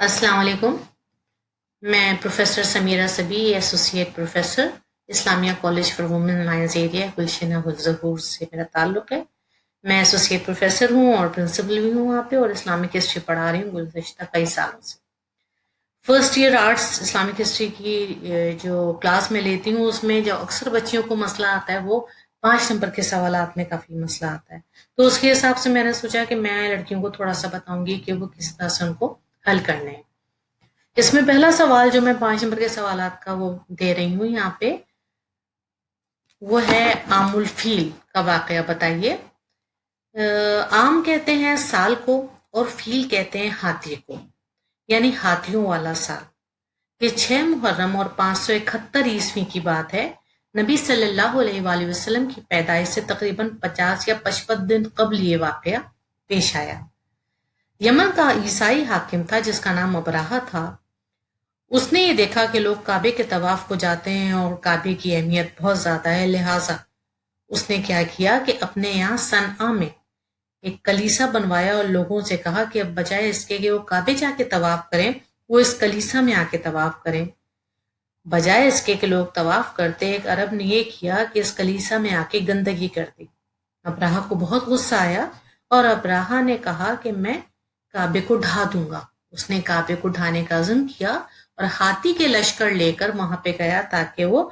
अस्सलाम वालेकुम। मैं professor Samira Sabi, associate professor, Islamia college for women lions area, Gulshan हुज़ूर से मेरा ताल्लुक़ है। मैं एसोसिएट प्रोफेसर हूँ और प्रिंसिपल भी हूँ वहाँ पे, और इस्लामिक हिस्ट्री पढ़ा रही हूँ गुज़श्ता कई सालों से। First year arts Islamic history की जो क्लास में लेती हूँ, उसमें जो अक्सर बच्चियों को मसला आता है वो 5 नंबर के सवालात में काफ़ी मसला आता है। तो उसके हिसाब से मैंने सोचा कि मैं लड़कियों को थोड़ा सा बताऊंगी कि वो किस तरह से उनको हल करने हैं। इसमें पहला सवाल जो मैं 5 नंबर के सवालात का वो दे रही हूँ यहाँ पे, वो है आमुल फील का वाकया बताइए। आम कहते हैं साल को और फील कहते हैं हाथी को, यानी हाथियों वाला साल। ये 6 मुहर्रम और 571 ईस्वी की बात है। नबी सल्लल्लाहु अलैहि वसल्लम की पैदाइश से तकरीबन 50 या 55 दिन कबल ये वाकया पेश आया। यमन का ईसाई हाकिम था जिसका नाम अबराहा था। उसने ये देखा कि लोग काबे के तवाफ को जाते हैं और काबे की अहमियत बहुत ज्यादा है, लिहाजा उसने क्या किया कि अपने यहाँ सनआ में एक कलीसा बनवाया और लोगों से कहा कि अब बजाय इसके कि वो काबे जाके तवाफ करें, वो इस कलीसा में आके तवाफ करें। बजाय इसके कि लोग तवाफ करते, एक अरब ने ये किया कि इस कलीसा में आके गंदगी कर दी। अब्राहा को बहुत गुस्सा आया और अब्राहा ने कहा कि मैं काबे को ढा दूंगा। उसने काबे को ढाने का अज़्म किया और हाथी के लश्कर लेकर वहां पे गया ताकि वो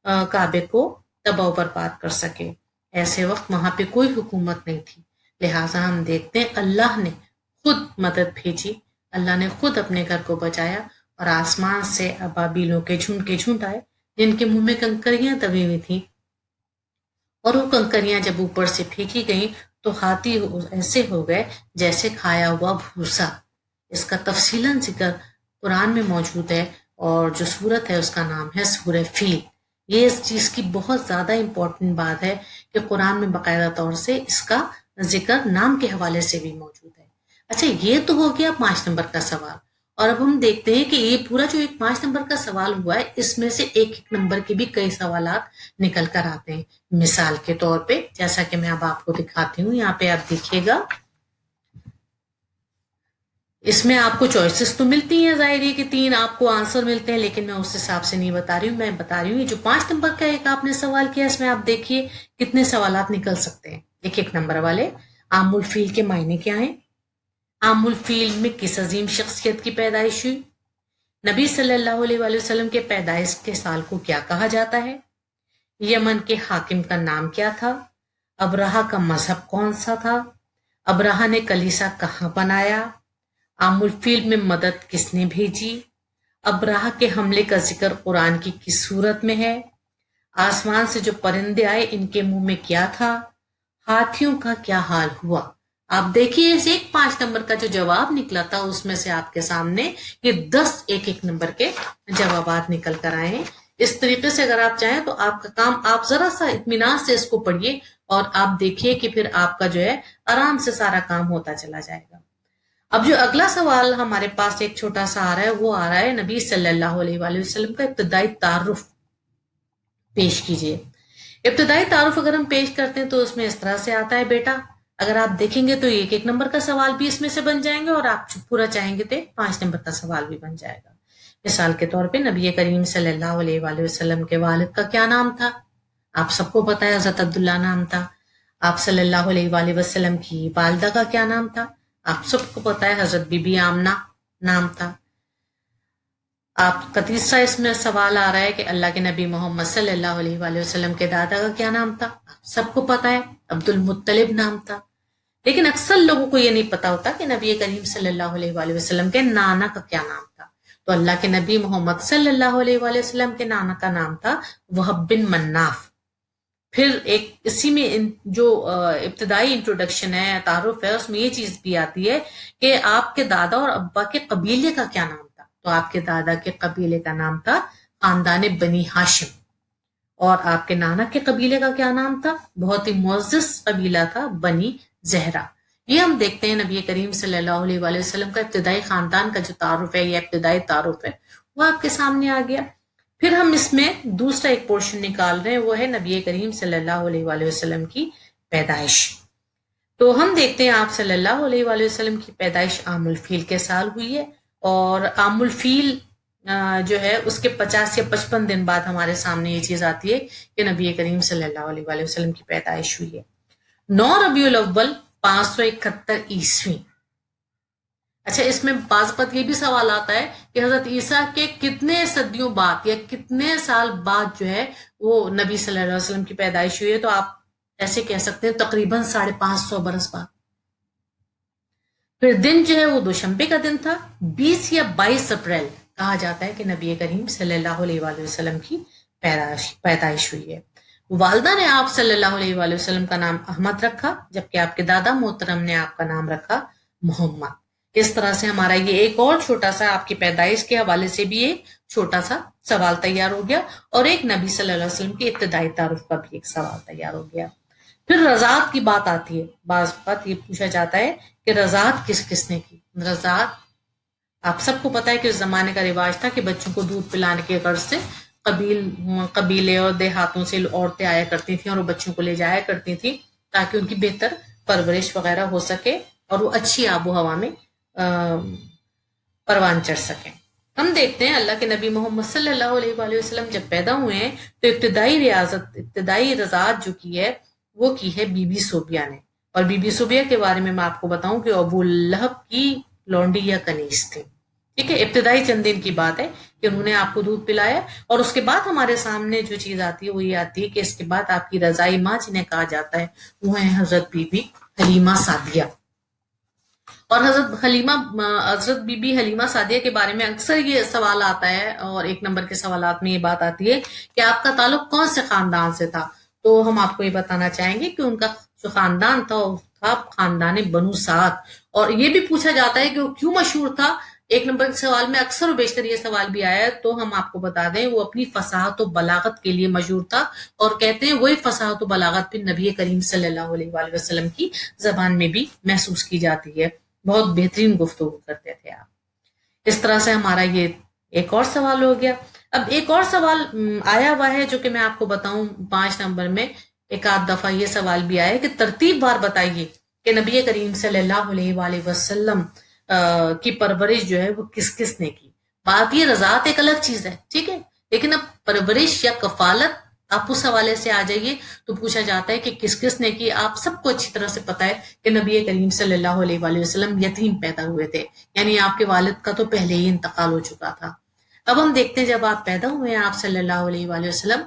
काबे को तबाह बर्बाद कर सके। ऐसे वक्त वहां पे कोई हुकूमत नहीं थी, लिहाजा हम देखते हैं अल्लाह ने खुद मदद भेजी। अल्लाह ने खुद अपने घर को बचाया और आसमान से अबाबीलों के झुंड आए जिनके मुंह में कंकरियां दबी हुई थी, और वो कंकरियां जब ऊपर से फेंकी गईं तो हाथी ऐसे हो गए जैसे खाया हुआ भूसा। इसका तफसीलन जिक्र कुरान में मौजूद है और जो सूरत है उसका नाम है सूरह फील। ये इस चीज की बहुत ज्यादा इंपॉर्टेंट बात है कि कुरान में बाकायदा तौर से इसका जिक्र नाम के हवाले से भी मौजूद है। अच्छा, ये तो हो गया 5 नंबर का सवाल। और अब हम देखते हैं कि ये पूरा जो एक 5 नंबर का सवाल हुआ है, इसमें से एक एक नंबर के भी कई सवालात निकल कर आते हैं। मिसाल के तौर पे, जैसा कि मैं अब आपको दिखाती हूँ, यहाँ पे आप देखिएगा, इसमें आपको चॉइसेस तो मिलती हैं, जाहिर है कि 3 आपको आंसर मिलते हैं, लेकिन मैं उस हिसाब से नहीं बता रही हूँ। मैं बता रही हूँ ये जो 5 नंबर का एक आपने सवाल किया, इसमें आप देखिए कितने सवालात निकल सकते हैं एक एक नंबर वाले। आमुल फील के मायने क्या है? आमुल फील में किस अजीम शख्सियत की पैदाइश हुई? नबी सल्लल्लाहु अलैहि वसल्लम के पैदाइश के साल को क्या कहा जाता है? यमन के हाकिम का नाम क्या था? अबराहा का मजहब कौन सा था? अबराहा ने कलीसा कहाँ बनाया? आमुल फील में मदद किसने भेजी? अबराहा के हमले का जिक्र कुरान की किस सूरत में है? आसमान से जो परिंदे आए इनके मुंह में क्या था? हाथियों का क्या हाल हुआ? आप देखिए, इस एक 5 नंबर का जो जवाब निकला था उसमें से आपके सामने ये 10 एक एक नंबर के जवाबात निकल कर आए हैं। इस तरीके से अगर आप चाहें तो आपका काम, आप जरा सा इत्मीनान से इसको पढ़िए और आप देखिए कि फिर आपका जो है आराम से सारा काम होता चला जाएगा। अब जो अगला सवाल हमारे पास एक छोटा सा आ रहा है, वो आ रहा है नबी सल्लल्लाहु अलैहि वसल्लम का इब्तदाई तारुफ पेश कीजिए। इब्तदाई तारुफ अगर हम पेश करते हैं तो उसमें इस तरह से आता है, बेटा अगर आप देखेंगे तो एक एक नंबर का सवाल भी इसमें से बन जाएंगे और आप पूरा चाहेंगे तो 5 नंबर का सवाल भी बन जाएगा। मिसाल के तौर पे नबी करीम सल्लल्लाहु अलैहि वसल्लम के वालिद का क्या नाम था? आप सबको पता है हजरत अब्दुल्ला नाम था। आप सल्लल्लाहु अलैहि वसल्लम की वालिदा का क्या नाम था? आप सबको पता है हजरत बीबी आमना नाम था। आपका तीसरा इसमें सवाल आ रहा है कि अल्लाह के नबी मोहम्मद सल्लल्लाहु अलैहि वसल्लम के दादा का क्या नाम था? आप सबको पता है अब्दुल मुत्तलिब नाम था। लेकिन अक्सर लोगों को ये नहीं पता होता कि नबी करीम सल्लल्लाहु अलैहि वसल्लम के नाना का क्या नाम था। तो अल्लाह के नबी मोहम्मद सल्लल्लाहु अलैहि वसल्लम के नाना का नाम था वहब बिन मन्नाफ। फिर एक इसी में जो इब्तदाई इंट्रोडक्शन है, तारुफ है, उसमें ये चीज भी आती है कि आपके दादा और अब्बा के कबीले का क्या नाम था। तो आपके दादा के कबीले का नाम था खानदान बनी हाशिम, और आपके नाना के कबीले का क्या नाम था? बहुत ही मुअज़्ज़ज़ कबीला था, बनी ज़हरा। ये हम देखते हैं नबी करीम सल्लल्लाहु अलैहि वसल्लम का इब्तदाई खानदान का जो तारुफ है या इब्तदाई तारुफ है वो आपके सामने आ गया। फिर हम इसमें दूसरा एक पोर्शन निकाल रहे हैं, वो है नबी करीम सल्लल्लाहु अलैहि वसल्लम की पैदाइश। तो हम देखते हैं आप सल्लल्लाहु अलैहि वसल्लम की पैदाइश आमुल फील के साल हुई है اور आमुल फील जो है उसके 50 या 55 दिन बाद हमारे सामने ये चीज आती है कि नबी करीम सल्लल्लाहु अलैहि वसल्लम की पैदाइश हुई है 9 रबीउल अव्वल 571 ईस्वी। अच्छा, इसमें बाज़ वक़्त ये भी सवाल आता है कि हजरत ईसा के कितने सदियों बाद या कितने साल बाद जो है वो नबी सल्लल्लाहु अलैहि वसल्लम की पैदाइश हुई है, तो आप ऐसे कह सकते हैं तकरीबन 550 बरस बाद। फिर दिन जो है वो दोशंबे का दिन था, 20 या 22 अप्रैल कहा जाता है कि नबी करीम सल्लल्लाहु अलैहि वसल्लम की पैदाइश हुई है। वालदा ने आप सल्लल्लाहु अलैहि वसल्लम का नाम अहमद रखा, जबकि आपके दादा मोहतरम ने आपका नाम रखा मोहम्मद। इस तरह से हमारा ये एक और छोटा सा आपकी पैदाइश के हवाले से भी एक छोटा सा सवाल तैयार हो गया और एक नबी सल्लल्लाहु अलैहि वसल्लम की इब्तिदाई तारुफ का भी एक सवाल तैयार हो गया। फिर रज़ात की बात आती है। बाज़ बात ये पूछा जाता है कि रज़ात किस किसने की। रज़ात आप सबको पता है कि उस जमाने का रिवाज था कि बच्चों को दूध पिलाने के गर्ज से कबीले और देहातों से औरतें आया करती थी और वो बच्चों को ले जाया करती थी ताकि उनकी बेहतर परवरिश वगैरह हो सके और वो अच्छी आबो हवा में परवान चढ़ सके। हम देखते हैं अल्लाह के नबी मोहम्मद सल्लल्लाहु अलैहि वसल्लम जब पैदा हुए हैं तो इब्तिदाई रज़ात जो की है वो की है बीबी सोबिया ने। और बीबी सोबिया के बारे में मैं आपको बताऊं कि अबू लहब की लौंडी या कनीज थी। ठीक है, इब्तिदाई चंद दिन की बात है कि उन्होंने आपको दूध पिलाया और उसके बाद हमारे सामने जो चीज आती है वो ये आती है कि इसके बाद आपकी रजाई माँ जिन्हें कहा जाता है वो है हजरत बीबी हलीमा सादिया। और हजरत बीबी हलीमा सादिया के बारे में अक्सर ये सवाल आता है और एक नंबर के सवालात में ये बात आती है कि आपका ताल्लुक कौन से खानदान से था। तो हम आपको ये बताना चाहेंगे कि उनका जो खानदान था वो था खानदान बनु साद। और ये भी पूछा जाता है कि वो क्यों मशहूर था। एक नंबर के सवाल में अक्सर और बेशतर ये सवाल भी आया है, तो हम आपको बता दें वो अपनी फसाहत और बलागत के लिए मशहूर था और कहते हैं वही फसाहत और बलागत फिर नबी करीम सल्लल्लाहु अलैहि वसल्लम की जबान में भी महसूस की जाती है। बहुत बेहतरीन गुफ्तगू करते थे आप। इस तरह से हमारा ये एक और सवाल हो गया। अब एक और सवाल आया हुआ है जो कि मैं आपको बताऊं 5 नंबर में एक आध दफा ये सवाल भी आया कि तरतीब बार बताइए कि नबी करीम सल्लल्लाहु अलैहि वसल्लम की परवरिश जो है वो किस किस ने की। बात ये रज़ात एक अलग चीज है, ठीक है, लेकिन अब परवरिश या कफालत आप उस हवाले से आ जाइए तो पूछा जाता है कि किस किस ने की। आप सबको अच्छी तरह से पता है कि नबी करीम सल्लल्लाहु अलैहि वसल्लम यतीम पैदा हुए थे, यानी आपके वालिद का तो पहले ही इंतकाल हो चुका था। अब हम देखते हैं जब आप पैदा हुए हैं आप सल्लल्लाहु अलैहि वसल्लम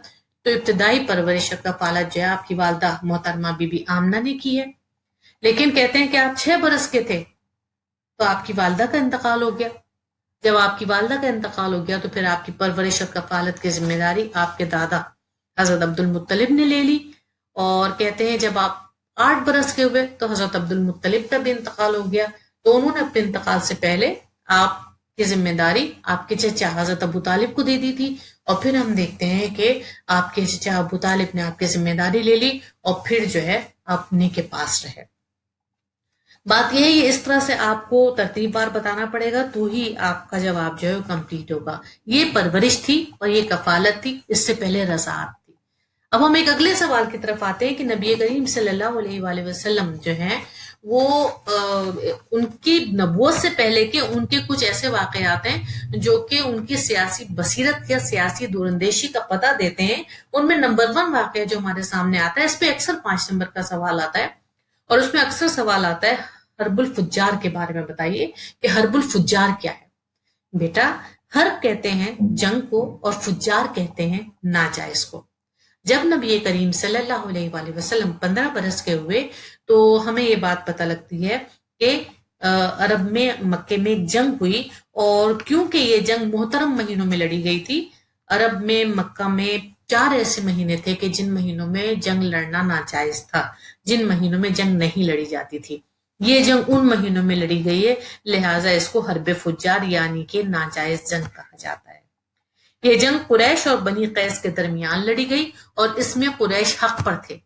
तो इब्तिदाई परवरिश का पालत जो है आपकी वालदा मोहतरमा बीबी आमना ने की है। लेकिन कहते हैं कि आप 6 बरस के थे तो आपकी वालदा का इंतकाल हो गया। जब आपकी वालदा का इंतकाल हो गया तो फिर आपकी परवरिश और कफालत की जिम्मेदारी आपके दादा हजरत अब्दुल मुत्तलिब ने ले ली। और कहते हैं जब आप 8 बरस के हुए तो हजरत अब्दुल मुत्तलिब का भी इंतकाल हो गया, तो उन्होंने अपने इंतकाल से पहले आपकी जिम्मेदारी आपके चचा हजरत अबू तालिब को दे दी थी। और फिर हम देखते हैं कि आपके चचा अबू तालिब ने आपकी जिम्मेदारी ले ली और फिर जो है अपने के पास रहे। बात यह है ये इस तरह से आपको तरतीबवार बताना पड़ेगा तो ही आपका जवाब जो है कंप्लीट होगा। ये परवरिश थी और ये कफालत थी, इससे पहले रज़ात थी। अब हम एक अगले सवाल की तरफ आते हैं कि नबी करीम सल्लल्लाहु अलैहि वसल्लम जो है वो उनकी नबूवत से पहले के उनके कुछ ऐसे वाकयात हैं जो कि उनकी सियासी बसीरत या सियासी दूरंदेशी का पता देते हैं। उनमें नंबर 1 वाकया जो हमारे सामने आता है, इस पे अक्सर 5 नंबर का सवाल आता है और उसमें अक्सर सवाल आता है हर्बुल फुज्जार के बारे में बताइए कि हर्बुल फुज्जार क्या है। बेटा, हर्ब कहते हैं जंग को और फुज्जार कहते हैं नाजायज को। जब नबी करीम सल्लल्लाहु अलैहि वसल्लम 15 बरस के हुए तो हमें ये बात पता लगती है कि अरब में मक्के में एक जंग हुई और क्योंकि ये जंग मोहतरम महीनों में लड़ी गई थी। अरब में मक्का में 4 ऐसे महीने थे कि जिन महीनों में जंग लड़ना नाजायज था, जिन महीनों में जंग नहीं लड़ी जाती थी। ये जंग उन महीनों में लड़ी गई है, लिहाजा इसको हर्ब फुज्जार यानी कि नाजायज जंग कहा जाता है। ये जंग कुरैश और बनी कैस के दरमियान लड़ी गई और इसमें कुरैश हक पर थे,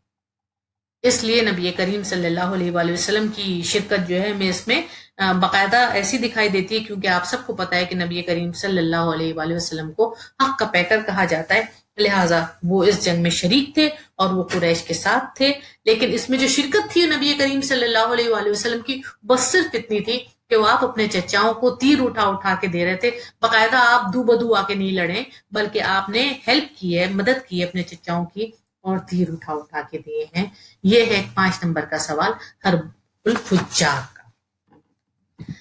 इसलिए नबी करीम सल्लल्लाहु अलैहि वसल्लम की शिरकत जो है हमें इसमें बाकायदा ऐसी दिखाई देती है क्योंकि आप सबको पता है कि नबी करीम सल्लल्लाहु अलैहि वसल्लम को हक का पैकर कहा जाता है, लिहाजा वो इस जंग में शरीक थे और वो कुरैश के साथ थे। लेकिन इसमें जो शिरकत थी नबी करीम सल्लल्लाहु अलैहि वसल्लम की बस सिर्फ इतनी थी कि वो आप अपने चचाओं को तीर उठा उठा के दे रहे थे। बाकायदा आप दू बदू आके नहीं लड़े, बल्कि आपने हेल्प की है, मदद की है अपने चचाओं की, और तीर उठा उठा के दिए हैं। ये है 5 नंबर का सवाल, हर्बुल फुज्जार का।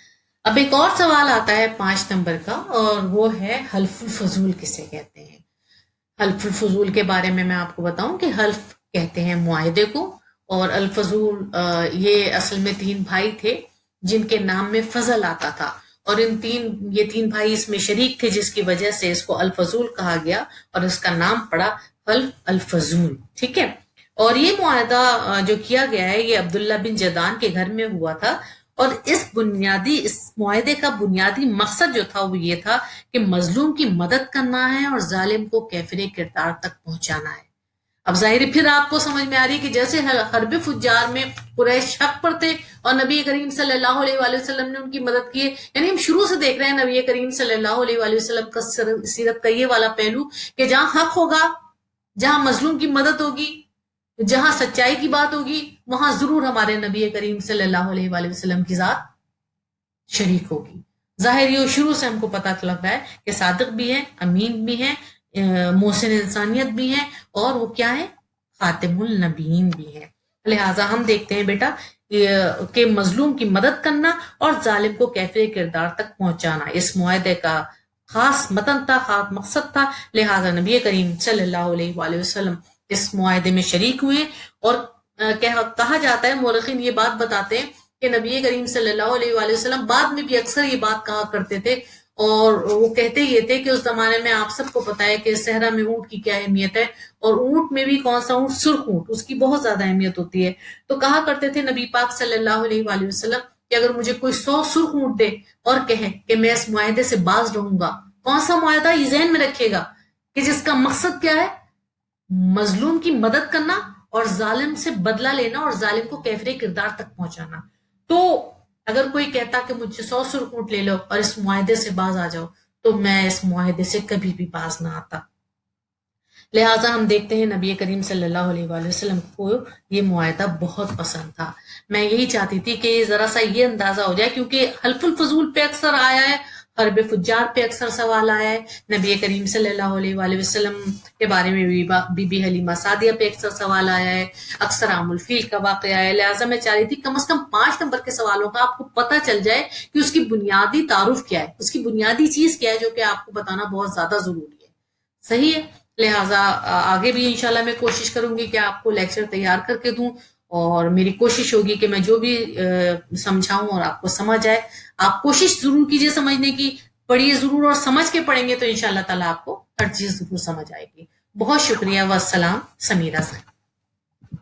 अब एक और सवाल आता है 5 नंबर का, और वो है हल्फुल फजूल किसे कहते हैं। हल्फुल फजूल के बारे में मैं आपको बताऊं कि हल्फ कहते हैं मुआहिदे को, और अल फजूल ये असल में 3 भाई थे जिनके नाम में फजल आता था, और ये तीन भाई इसमें शरीक थे, जिसकी वजह से इसको अल फजूल कहा गया और इसका नाम पड़ा हल्फ अल फजूल। ठीक है। और ये मुआहदा जो किया गया है ये अब्दुल्ला बिन जदान के घर में हुआ था, और इस मुआहदे का बुनियादी मकसद जो था वो ये था कि मजलूम की मदद करना है और जालिम को कैफिर किरदार तक पहुंचाना है। अब जाहिर फिर आपको समझ में आ रही है कि जैसे हर्ब फुज्जार में कुरैश हक पर थे और नबी करीम सल्लल्लाहु अलैहि वसल्लम ने उनकी मदद की है, यानी हम शुरू से देख रहे हैं नबी करीम सल्लल्लाहु अलैहि वसल्लम का सीरत का ये वाला पहलू कि जहां हक होगा, जहां मजलूम की मदद होगी, जहां सच्चाई की बात होगी, वहां जरूर हमारे नबी करीम सल्लल्लाहु अलैहि वसल्लम की जात शरीक होगी। जाहिर ये शुरू से हमको पता लग रहा है कि सादिक भी है, अमीन भी है, मोहसिन इंसानियत भी है, और वो क्या है, खातिमुल नबीन भी है। लिहाजा हम देखते हैं बेटा कि मजलूम की मदद करना और जालिम को कैफिर किरदार तक पहुंचाना इस मुआहदे का खास मतन था, खास मकसद था। लिहाजा नबी करीम सल्लल्लाहु अलैहि वसल्लम इस मुआहदे में शरीक हुए। और कहा जाता है, मौरखीन ये बात बताते हैं कि नबी करीम सल्लल्लाहु अलैहि वसल्लम बाद में भी अक्सर ये बात कहा करते थे, और वो कहते ये थे कि उस जमाने में आप सबको पता है कि सहरा में ऊंट की क्या अहमियत है, और ऊंट में भी कौन सा ऊंट, सुर्ख ऊंट, उसकी बहुत ज्यादा अहमियत होती है। तो कहा करते थे नबी पाक सल्लल्लाहु अलैहि वसल्लम कि अगर मुझे कोई 100 सुर्ख ऊंट दे और कहे कि मैं इस मुआहदे से बाज रहूंगा, कौन सा मुआहदा, ये जहन में रखेगा कि जिसका मकसद क्या है, मजलूम की मदद करना और जालिम से बदला लेना और जालिम को कैफिर किरदार तक पहुंचाना। तो अगर कोई कहता कि मुझे 100 सुर्ख ऊंट ले लो और इस मुआहदे से बाज आ जाओ, तो मैं इस मुआहदे से कभी भी बाज ना आता। लिहाजा हम देखते हैं नबी करीम सल्लल्लाहु अलैहि वसल्लम को ये मुआहदा बहुत पसंद था। मैं यही चाहती थी कि जरा सा ये अंदाजा हो जाए, क्योंकि हल्फुल फजूल पे अक्सर आया है, हर्ब फुज्जार पे अक्सर सवाल आया है, नबी करीम सल्लल्लाहु अलैहि वसल्लम के बारे में बीबी हलीमा सादिया पे अक्सर सवाल आया है, अक्सर आमुल फील का वाकया है। लिहाजा मैं चाह रही थी कम से कम 5 नंबर के सवालों का आपको पता चल जाए कि उसकी बुनियादी तारुफ क्या है, उसकी बुनियादी चीज क्या है, जो कि आपको बताना बहुत ज्यादा जरूरी है। सही है। लिहाजा आगे भी इंशाल्लाह मैं कोशिश करूंगी कि आपको लेक्चर तैयार करके दूं, और मेरी कोशिश होगी कि मैं जो भी समझाऊं और आपको समझ आए। आप कोशिश जरूर कीजिए समझने की, पढ़िए जरूर, और समझ के पढ़ेंगे तो इंशाल्लाह ताला आपको हर चीज जरूर समझ आएगी। बहुत शुक्रिया। वस्सलाम। समीरा सर।